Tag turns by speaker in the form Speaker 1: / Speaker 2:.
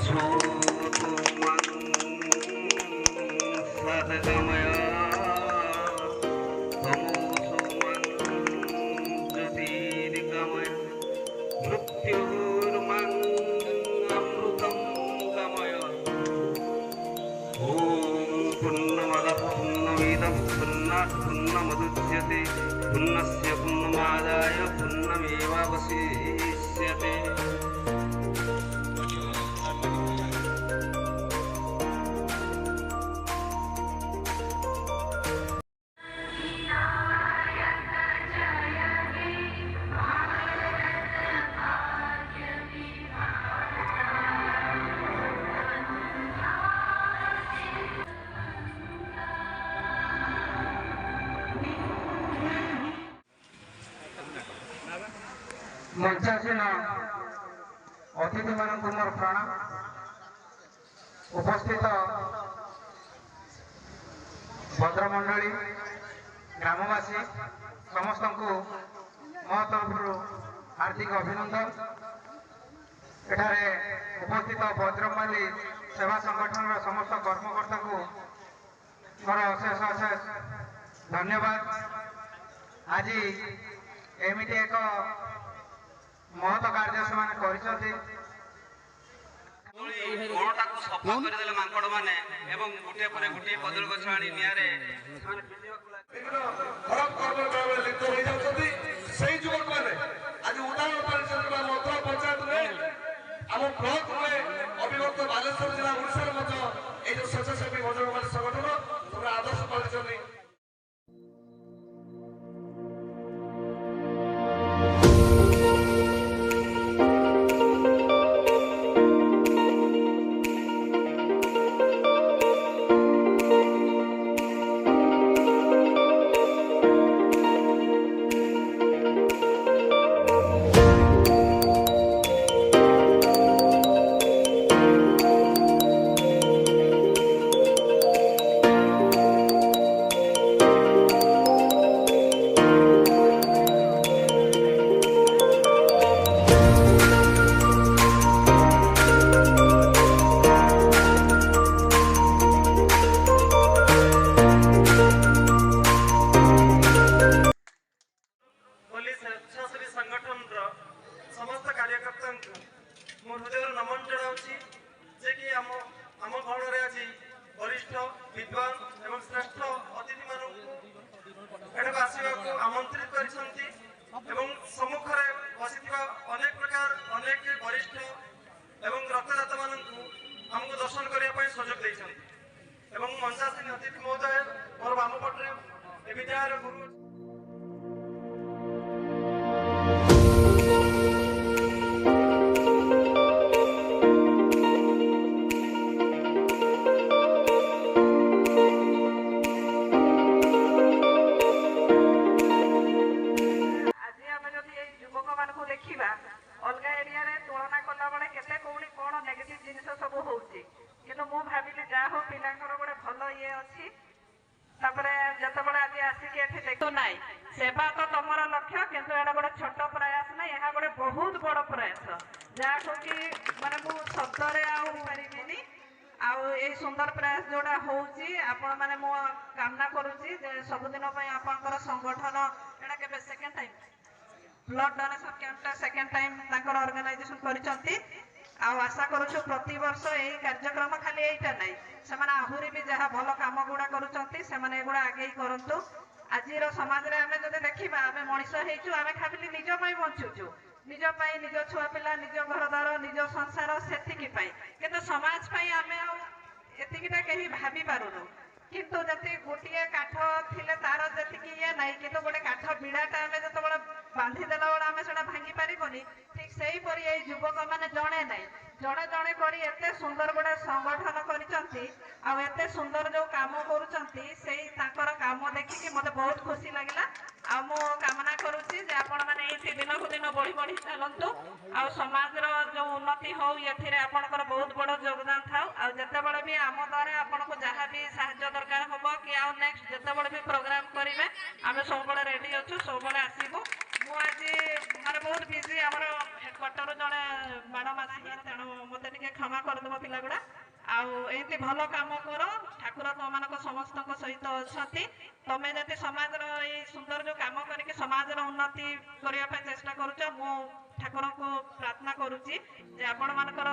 Speaker 1: तमसोतु मं सद्गमय तमोसो मं ज्योतिर्गमय मृत्युर्मं अमृतं गमय। ॐ पूर्णमदः पूर्णमिदं पूर्णात् पूर्णमुदच्यते पूर्णस्य पूर्णमादाय पूर्णमेवावशिष्यते।
Speaker 2: मंचासीन अतिथि मान मोर प्रणाम। उपस्थित भद्रमंडली ग्रामवासी समस्त को मो तरफ हार्दिक अभिनंदन। एठारे उपस्थित बज्रंगबाली सेवा संगठन समस्त कर्मकर्ता को मोर अशेष अशेष धन्यवाद। आज एमती एक महत कार्य से गणटाକୁ ସଫା କରିଦେଲେ ମାଙ୍କଡ ମାନେ ଏବଂ ଗୋଟିଏ ପରେ ଗୋଟିଏ କଦଳୀ ଗଛ ଆଣି ନିଆରେ ସେମାନେ
Speaker 3: ଖରାପ କର୍ମ ଲିପ୍ତ ହୋଇଯାଉଛନ୍ତି। ସେଇ ଯୁବକମାନେ ଆଜି ଉଦାହରଣ ପାଇଛନ୍ତି ମନ୍ତ୍ର ପଞ୍ଚାୟତରେ ଆମ ବ୍ଲକରେ ଅବିଭକ୍ତ ବାଲେଶ୍ୱର ଜିଲ୍ଲା ଓଡ଼ିଶାରେ ମଧ୍ୟ ଏଇ ଯୋଉ ସ୍ୱେଚ୍ଛାସେବୀ ବଜରଙ୍ଗବାଲି ସଂଗଠନ ସେମାନେ ଆଦର୍ଶ ପାଳିଛନ୍ତି।
Speaker 4: स्वेच्छासेवी संगठन समस्त कार्यकर्ता मो हृदय नमन जनाऊँगी जे कि आम गण में आज वरिष्ठ विद्वान एवं श्रेष्ठ अतिथि मानक आसवा आमंत्रित कर सम्मुखें बसी अनेक प्रकार अनेक वरिष्ठ एवं रक्तदाता मानक दर्शन करने सुजोग देते मंचासीन अतिथि महोदय मोर बाम पटे विद्यालय गुरु
Speaker 5: सेवा तो तुम लक्ष्य किंतु एटा गोटे छोट प्रयास ना यह गोटे बहुत बड़ प्रयास जहाँ कि माने मु शब्द पारिनी आई सुंदर प्रयास जोड़ा होची आपण माने मु कामना करूची जे सबुदिन आपनकर संगठन एटा केबे second time blood donation camp second time ताकर ऑर्गेनाइजेशन करिसंती आशा करूछु प्रति वर्ष यही कार्यक्रम खाली एटा नहीं सेमाने आहुरी भी जहाँ भल काम गुड़ा करुचंती सेमाने एगुड़ा आगे करंतु। आज समाज रे आमे जदि देखिबा आमे मनुष्य हेचु आमे खाली निज पई बंचुचु निज पई निज छुआ पिला निज घर द्वार निज संसार सेतिकी पई किंतु समाज पई आमे एतिकीटा केही भाबी पारुनु किंतु जति गोटिए काठ थिले तार जतिकी ये नाही किंतु गोटे काठ बिड़ाटा आमे जतबेला बांधी देला बेला आमे सेटा भांगी पारिबोनी ठीक सेही परी एई युवक माने जणे नाही जड़े जड़े करी एते सुंदर गोटे संगठन करिसंती आ एते सुंदर जो काम करुचंती सेही ताकर काम देखिके मते बहुत खुशी लागिला आ मो कामना करूची जे आपण माने एठी दिन को दिन बढ़ी बढ़ी चलंतु आ समाज रो जो उन्नति हो एथिरे आपनकर बहुत बड़ योगदान थाउ आ जते बळे भी आम द्वारा आपन को जहा भी सहायता दरकार होबो कि आ नेक्स्ट जते बळे भी प्रोग्राम करिवे आमे सब बळे रेडी अछु सब बळे आसीबो मु आज माने बहुत बिजी हमर हेडक्वार्टर जने मैडम आसी तेणु मत ଟିକେ କ୍ଷମା କରିଦେବ ପିଲା ଗୁଡ଼ା ଆଉ ଏମିତି ଭଲ କାମ କର ଠାକୁର ତୁମମାନଙ୍କ ସମସ୍ତଙ୍କ ସହିତ ଅଛନ୍ତି ତମେ ଯଦି ସମାଜର ଏଇ ସୁନ୍ଦର ଯୋଉ କାମ କରିକି ସମାଜର ଉନ୍ନତି କରିବା ପାଇଁ ଚେଷ୍ଟା କରୁଛ ମୁଁ ଠାକୁରଙ୍କୁ ପ୍ରାର୍ଥନା କରୁଛି ଯେ ଆପଣମାନଙ୍କର